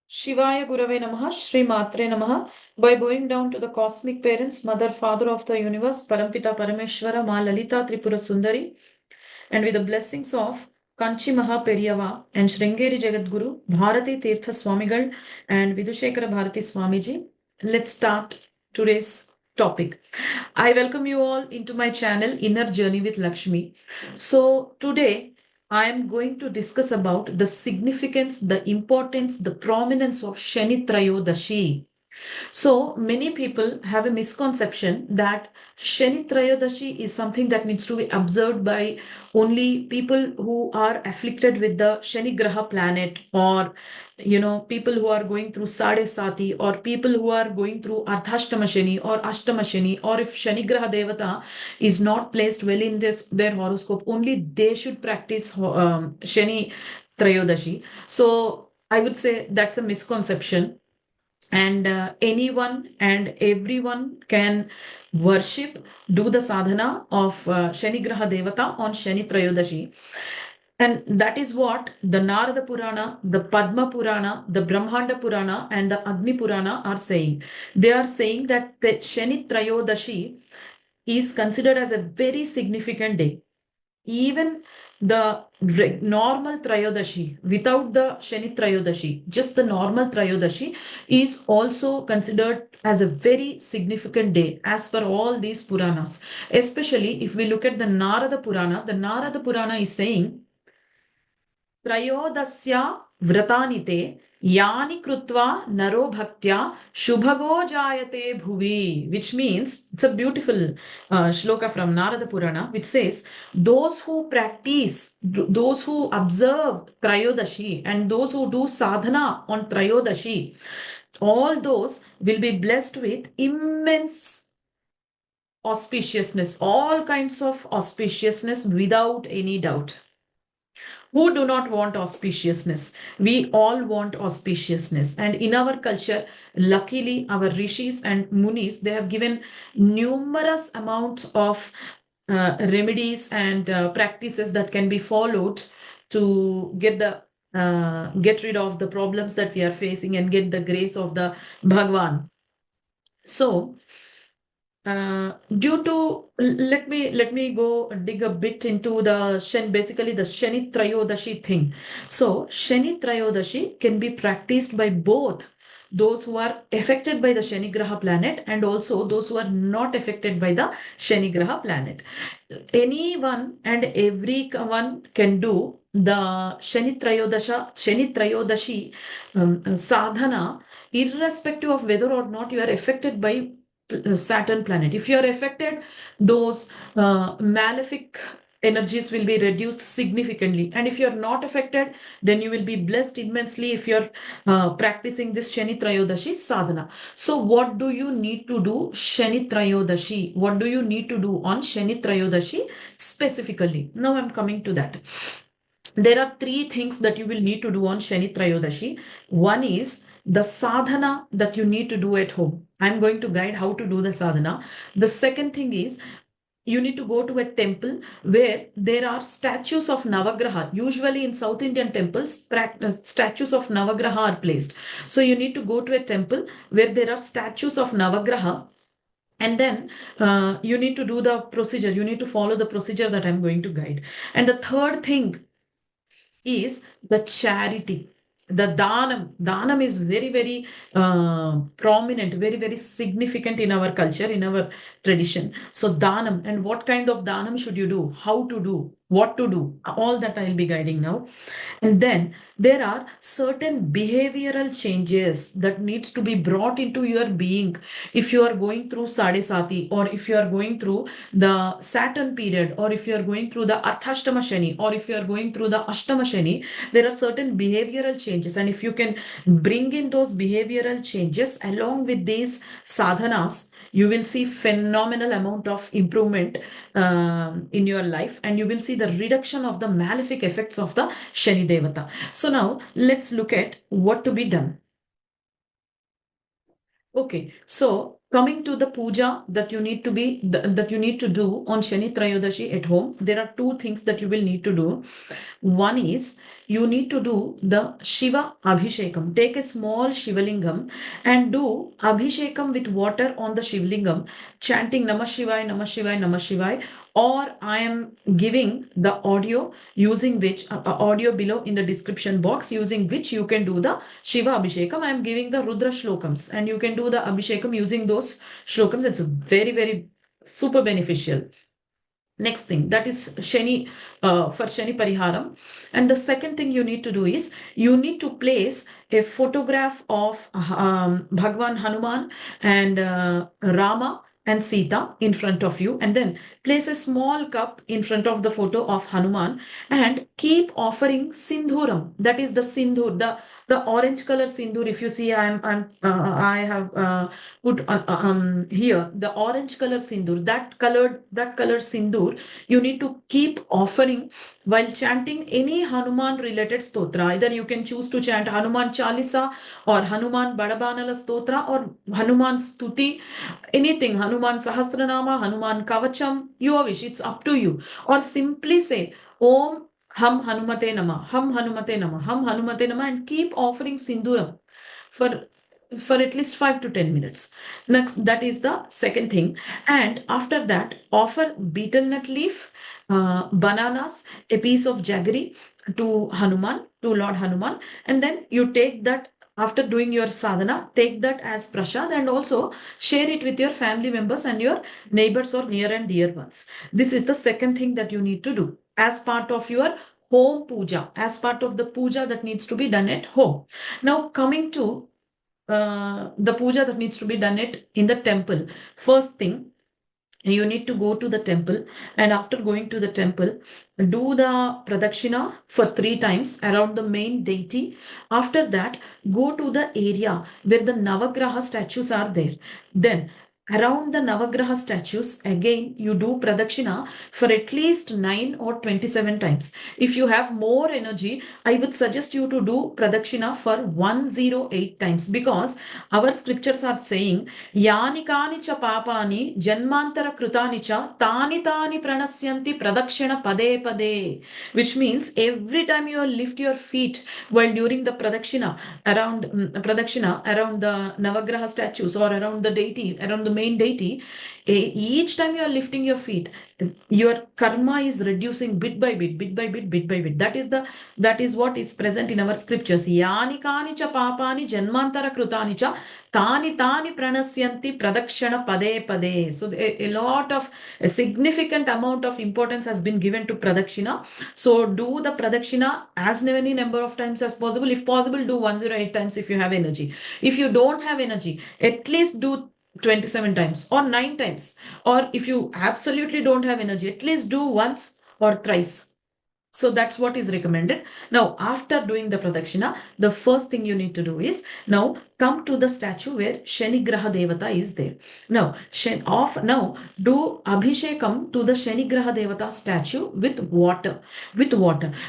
Shivaya Gurave Namaha, Shri Matre Namaha. By bowing down to the cosmic parents, Mother, Father of the universe, Parampita Parameshwara, Ma Lalita Tripura Sundari, and with the blessings of Kanchi Maha Periyava and Sringeri Jagadguru, Bharati Tirtha Swamigal, and Vidushekara Bharati Swamiji, let's start today's topic. I welcome you all into my channel, Inner Journey with Lakshmi. So today, I am going to discuss about the significance, the importance, the prominence of Shani Trayodashi. So many people have a misconception that Shani Trayodashi is something that needs to be observed by only people who are afflicted with the Shani Graha planet, or people who are going through Sade Sati, or people who are going through Ardhashtama Shani or Ashtama Shani, or if Shani Graha Devata is not placed well in their horoscope, only they should practice Shani Trayodashi. So I would say that's a misconception, and anyone and everyone can worship, do the sadhana of Shani Graha Devata on Shani Trayodashi. And that is what the Narada Purana, the Padma Purana, the Brahmanda Purana, and the Agni Purana are saying. They are saying that the Shani Trayodashi is considered as a very significant day. Even the normal Trayodashi, without the Shani Trayodashi, just the normal Trayodashi is also considered as a very significant day as per all these Puranas. Especially if we look at the Narada Purana is saying, Trayodasya vratanite yani krutva naro bhaktya shubhago jayate bhuvi, which means it's a beautiful shloka from Narada Purana, which says those who practice, those who observe Trayodashi, and those who do sadhana on Trayodashi, all those will be blessed with immense auspiciousness, all kinds of auspiciousness without any doubt. Who do not want auspiciousness? We all want auspiciousness. And in our culture, luckily, our rishis and munis, they have given numerous amounts of remedies and practices that can be followed to get rid of the problems that we are facing and get the grace of the Bhagwan. So, due to let me go dig a bit into basically the Shani Trayodashi thing. So Shani Trayodashi can be practiced by both those who are affected by the Shani Graha planet and also those who are not affected by the Shani Graha planet. Anyone and everyone can do the Shani Trayodashi sadhana, irrespective of whether or not you are affected by Saturn planet. If you are affected, those malefic energies will be reduced significantly. And if you are not affected, then you will be blessed immensely if you are practicing this Shani Trayodashi sadhana. So what do you need to do Shani Trayodashi? What do you need to do on Shani Trayodashi specifically? Now I'm coming to that. There are three things that you will need to do on Shani Trayodashi. One is the sadhana that you need to do at home. I'm going to guide how to do the sadhana. The second thing is you need to go to a temple where there are statues of Navagraha. Usually in South Indian temples, statues of Navagraha are placed. So you need to go to a temple where there are statues of Navagraha. And then you need to do the procedure. You need to follow the procedure that I'm going to guide. And the third thing is the charity. The Danam is very, very prominent, very, very significant in our culture, in our tradition. So Danam, and what kind of Danam should you do? How to do? What to do? All that I'll be guiding now. And then there are certain behavioral changes that needs to be brought into your being if you are going through Sade Sati, or if you are going through the Saturn period, or if you are going through the Ardhashtama Shani, or if you are going through the Ashtama Shani. There are certain behavioral changes, and if you can bring in those behavioral changes along with these sadhanas, you will see phenomenal amount of improvement in your life, and you will see the reduction of the malefic effects of the Shani Devata. So now let's look at what to be done. Okay, so Coming to the puja that you need to do on Shani Trayodashi at home, there are two things that you will need to do. One is you need to do the Shiva abhishekam. Take a small Shivalingam and do abhishekam with water on the Shivalingam, chanting Namah Shivaya, Namah Shivaya, Namah Shivaya. Or I am giving the audio using which audio below in the description box, using which you can do the Shiva abhishekam. I am giving the Rudra shlokams and you can do the abhishekam using those shlokams. It's very, very super beneficial. Next thing, that is Shani, for Shani Pariharam. And the second thing you need to do is you need to place a photograph of Bhagwan Hanuman and Rama and Sita in front of you, and then place a small cup in front of the photo of Hanuman and keep offering sindhuram. That is the sindhur, the orange color sindur. If you see, I have put here the orange color sindur. That color sindur you need to keep offering while chanting any Hanuman related stotra. Either you can choose to chant Hanuman Chalisa or Hanuman Badabanala stotra or Hanuman Stuti, anything, Hanuman Sahasranama, Hanuman Kavacham, your wish, it's up to you. Or simply say Om Ham Hanumate Nama, Ham Hanumate Nama, Ham Hanumate Nama, and keep offering Sinduram for at least 5 to 10 minutes. Next, that is the second thing. And after that, offer betel nut leaf, bananas, a piece of jaggery to Hanuman, to Lord Hanuman, and then you take that. After doing your sadhana, take that as prasad and also share it with your family members and your neighbors or near and dear ones. This is the second thing that you need to do as part of your home puja, as part of the puja that needs to be done at home. Now, coming to the puja that needs to be done in the temple. First thing, you need to go to the temple, and after going to the temple, do the pradakshina for 3 times around the main deity. After that, go to the area where the Navagraha statues are there. Then around the Navagraha statues, again you do pradakshina for at least 9 or 27 times. If you have more energy, I would suggest you to do pradakshina for 108 times, because our scriptures are saying Yani kani cha papani janmantara krutani cha tani tani pranasyanti pradakshina pade pade, which means every time you lift your feet while during the pradakshina around the Navagraha statues or around the deity, around the main deity, each time you are lifting your feet, your karma is reducing bit by bit, bit by bit, bit by bit. That is what is present in our scriptures. Yani kani cha papani janmantara krutani cha tani tani pranasyanti pradakshana pade pade. So a significant amount of importance has been given to pradakshina. So do the pradakshina as many number of times as possible. If possible, do 108 times if you have energy. If you don't have energy, at least do 27 times or 9 times. Or if you absolutely don't have energy, at least do once or thrice. So that's what is recommended. Now, after doing the pradakshina, the first thing you need to do is now come to the statue where Shani Graha Devata is there. Now, do abhishekam to the Shani Graha Devata statue with water.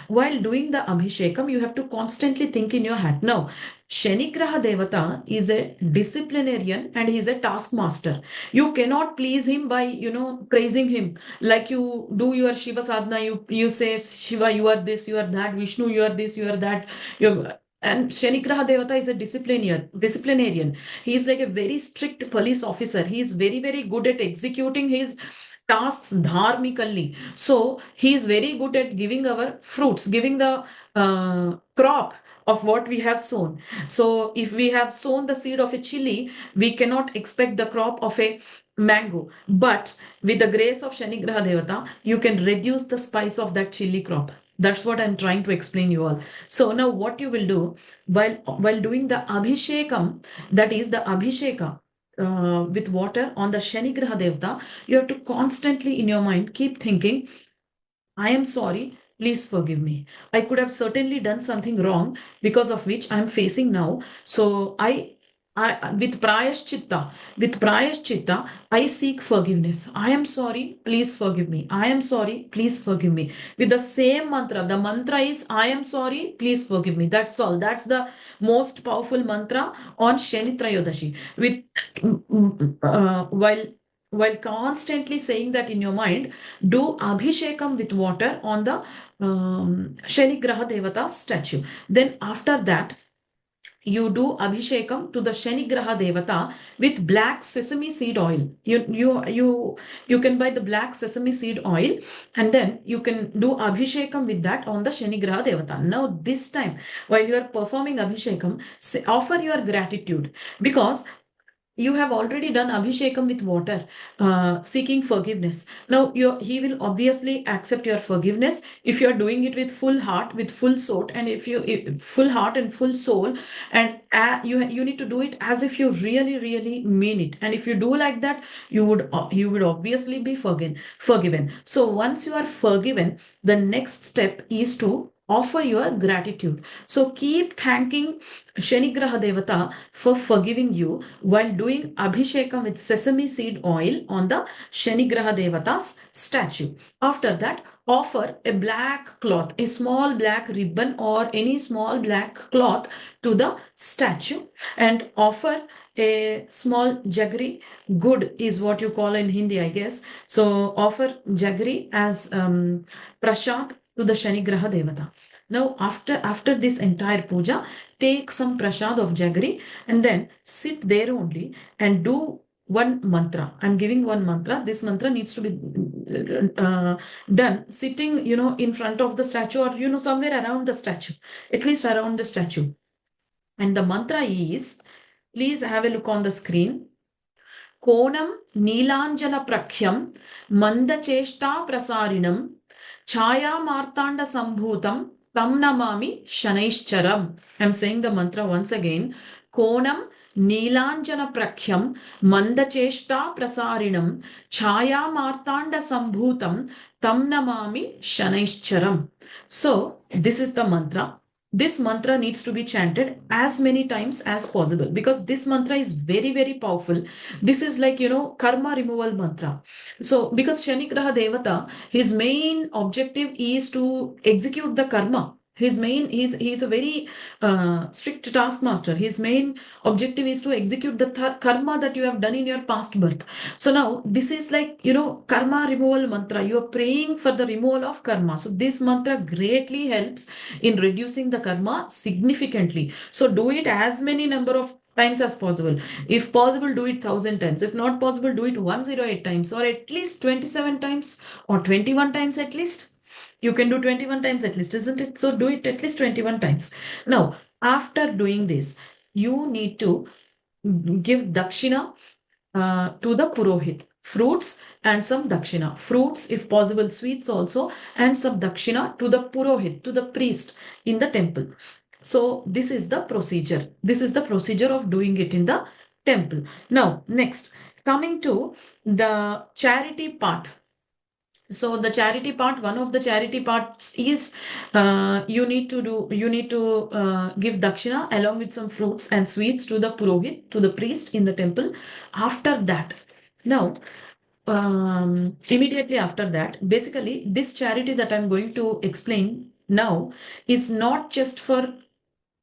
While doing the abhishekam, you have to constantly think in your head. Now, Shani Graha Devata is a disciplinarian and he is a taskmaster. You cannot please him by, praising him. Like you do your Shiva sadhana, you say, Shiva, you are this, you are that, Vishnu, you are this, you are that. And Shanigraha Devata is a disciplinarian. He is like a very strict police officer. He is very, very good at executing his tasks dharmically. So he is very good at giving our fruits, giving the crop of what we have sown. So if we have sown the seed of a chili, we cannot expect the crop of a mango. But with the grace of Shani Graha Devata, you can reduce the spice of that chili crop. That's what I'm trying to explain you all. So now what you will do while doing the abhishekam, that is the abhisheka with water on the Shani Graha Devata, you have to constantly in your mind keep thinking, I am sorry, please forgive me. I could have certainly done something wrong because of which I'm facing now. So I with prayaschitta, I seek forgiveness. I am sorry, please forgive me. I am sorry, please forgive me. With the same mantra, the mantra is I am sorry, please forgive me. That's all. That's the most powerful mantra on Shani Trayodashi. With while constantly saying that in your mind, do abhishekam with water on the Shani Graha Devata statue. Then after that, you do abhishekam to the Shani Graha Devata with black sesame seed oil. You can buy the black sesame seed oil, and then you can do abhishekam with that on the Shani Graha Devata. Now, this time, while you are performing abhishekam, offer your gratitude, because you have already done abhishekam with water, seeking forgiveness. Now, he will obviously accept your forgiveness if you are doing it with full heart, with full soul, and full heart and full soul, and you need to do it as if you really mean it. And if you do like that, you would obviously be forgiven. So once you are forgiven, the next step is to offer your gratitude. So keep thanking Shanigraha Devata for forgiving you while doing abhishekam with sesame seed oil on the Shanigraha Devata's statue. After that, offer a black cloth, a small black ribbon or any small black cloth to the statue, and offer a small jaggery. Good is what you call in Hindi, I guess. So offer jaggery as prasad to the Shanigraha Devata. Now, after this entire puja, take some prasad of jaggery and then sit there only and do one mantra. I'm giving one mantra. This mantra needs to be done sitting, in front of the statue, or, somewhere around the statue, at least around the statue. And the mantra is, please have a look on the screen. Koṇam nīlānjanaprakhaṃ mandacheṣṭāprasāriṇam Chāyāmārtaṇḍasambhūtaṃ tam namāmi śanaiścaram. I'm saying the mantra once again. Koṇam nīlānjanaprakhaṃ mandacheṣṭāprasāriṇam Chāyāmārtaṇḍasambhūtaṃ tam namāmi śanaiścaram. So this is the mantra. This mantra needs to be chanted as many times as possible, because this mantra is very powerful. This is like, karma removal mantra. So because Shanigraha Devata, his main objective is to execute the karma. He's a very strict taskmaster. His main objective is to execute the karma that you have done in your past birth. So now this is like, karma removal mantra. You are praying for the removal of karma. So this mantra greatly helps in reducing the karma significantly. So do it as many number of times as possible. If possible, do it 1,000 times. If not possible, do it 108 times, or at least 27 times, or 21 times at least. You can do 21 times at least, isn't it? So do it at least 21 times. Now, after doing this, you need to give dakshina to the purohit. Fruits and some dakshina. Fruits, if possible, sweets also, and some dakshina to the purohit, to the priest in the temple. So this is the procedure. This is the procedure of doing it in the temple. Now, next, coming to the charity part. So the charity part, one of the charity parts is you need to give dakshina along with some fruits and sweets to the purohit, to the priest in the temple. After that, now, immediately after that, basically this charity that I'm going to explain now is not just for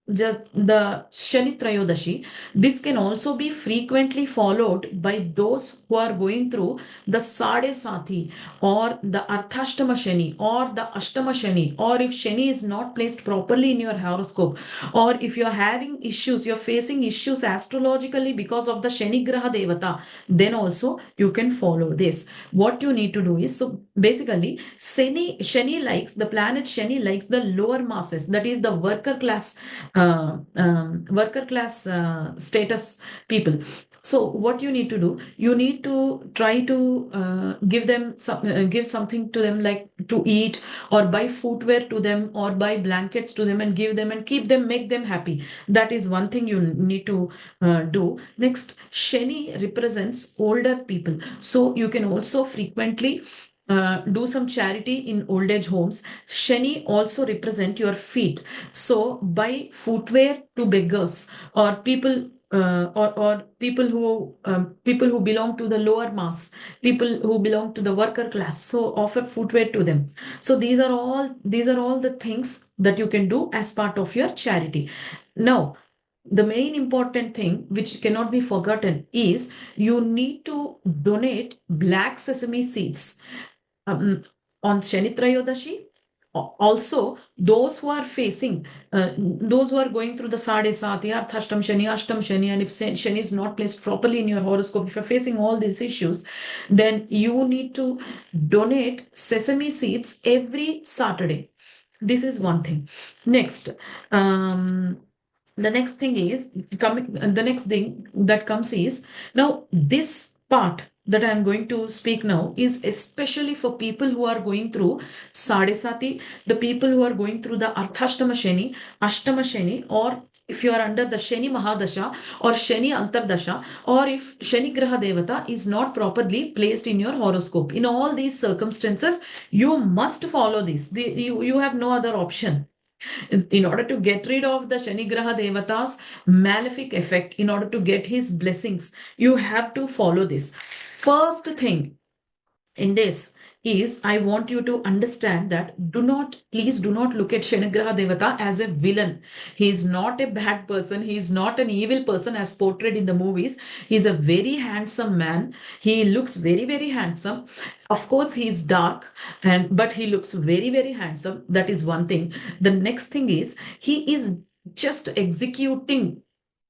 the Shani Trayodashi. This can also be frequently followed by those who are going through the Sade Sati or the Arthashtama Shani or the Ashtama Shani, or if Shani is not placed properly in your horoscope, or if you're having issues, you're facing issues astrologically because of the Shani Graha Devata, then also you can follow this. What you need to do is, so basically, Shani likes, the planet Shani likes the lower masses, that is the worker class status people. So what you need to do, you need to try to give something to them, like to eat, or buy footwear to them, or buy blankets to them and give them and keep them, make them happy. That is one thing you need to do. Next, Shani represents older people. So you can also frequently do some charity in old age homes. Shani also represent your feet. So buy footwear to beggars or people or people who belong to the lower mass, people who belong to the worker class, so offer footwear to them. So these are all the things that you can do as part of your charity. Now, the main important thing which cannot be forgotten is you need to donate black sesame seeds on Shani Trayodashi. Also, those who are those who are going through the Sade Sati, Arthashtam Shani, Ashtam Shani, and if Shani is not placed properly in your horoscope, if you're facing all these issues, then you need to donate sesame seeds every Saturday. This is one thing. Next, the next thing is the next thing that comes is, now this part that I'm going to speak now is especially for people who are going through Sadesati, the people who are going through the Arthashtama Shani, Ashtama Shani, or if you are under the Shani Mahadasha or Shani Antardasha, or if Shani Graha Devata is not properly placed in your horoscope. In all these circumstances, you must follow this. You have no other option. In order to get rid of the Shani Graha Devata's malefic effect, in order to get his blessings, you have to follow this. First thing in this is, I want you to understand that please do not look at Shanigraha Devata as a villain. He is not a bad person. He is not an evil person as portrayed in the movies. He is a very handsome man. He looks very, very handsome. Of course, he is dark, but he looks very, very handsome. That is one thing. The next thing is, he is just executing,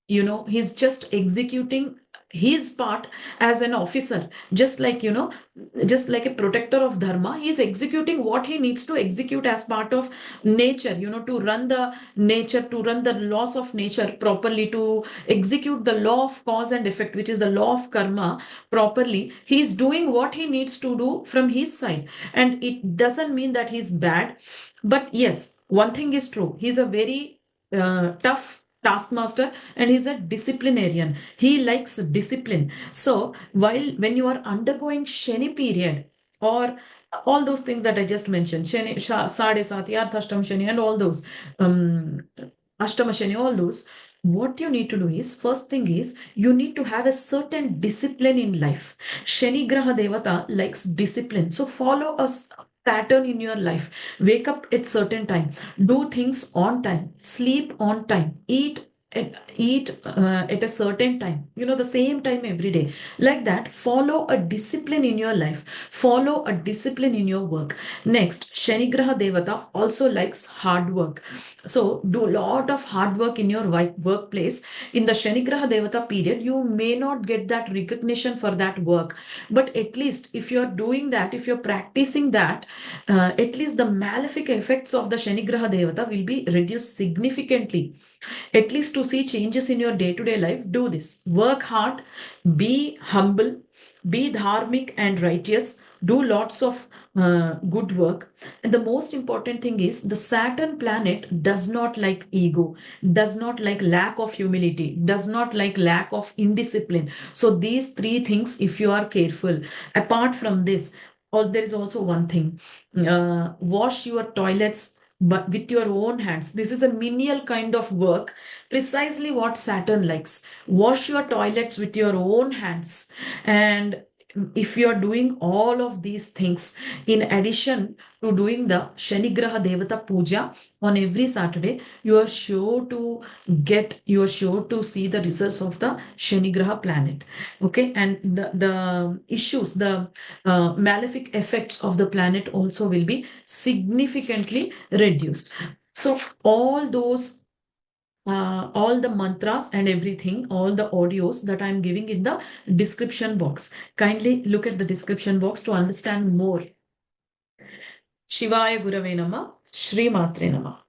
he's just executing his part as an officer, just like a protector of dharma. He's executing what he needs to execute as part of nature, to run the nature, to run the laws of nature properly, to execute the law of cause and effect, which is the law of karma, properly. He's doing what he needs to do from his side, and it doesn't mean that he's bad. But yes, one thing is true, he's a very tough taskmaster, and he's a disciplinarian. He likes discipline. So when you are undergoing Shani period, or all those things that I just mentioned, Shani, Sade Sati, Arthashtam Shani, and all those, Ashtama Shani, all those, what you need to do is, first thing is, you need to have a certain discipline in life. Shani Graha Devata likes discipline. So follow a pattern in your life. Wake up at certain time, do things on time, sleep on time, eat at a certain time, the same time every day. Like that, follow a discipline in your life, follow a discipline in your work. Next, Shani Graha Devata also likes hard work. So do a lot of hard work in your workplace. In the Shani Graha Devata period, you may not get that recognition for that work, but at least if you're doing that, if you're practicing that, at least the malefic effects of the Shani Graha Devata will be reduced significantly. At least to see changes in your day-to-day life, do this. Work hard, be humble, be dharmic and righteous, do lots of good work. And the most important thing is, the Saturn planet does not like ego, does not like lack of humility, does not like lack of indiscipline. So these three things, if you are careful, apart from this, or there is also one thing, wash your toilets but with your own hands. This is a menial kind of work, precisely what Saturn likes. Wash your toilets with your own hands. And if you are doing all of these things, in addition to doing the Shanigraha Devata Puja on every Saturday, you are sure to see the results of the Shanigraha planet. Okay, and the issues, the malefic effects of the planet also will be significantly reduced. So all the mantras and everything, all the audios that I'm giving in the description box. Kindly look at the description box to understand more. Shivaya Gurave Nama, Shri Matre Nama.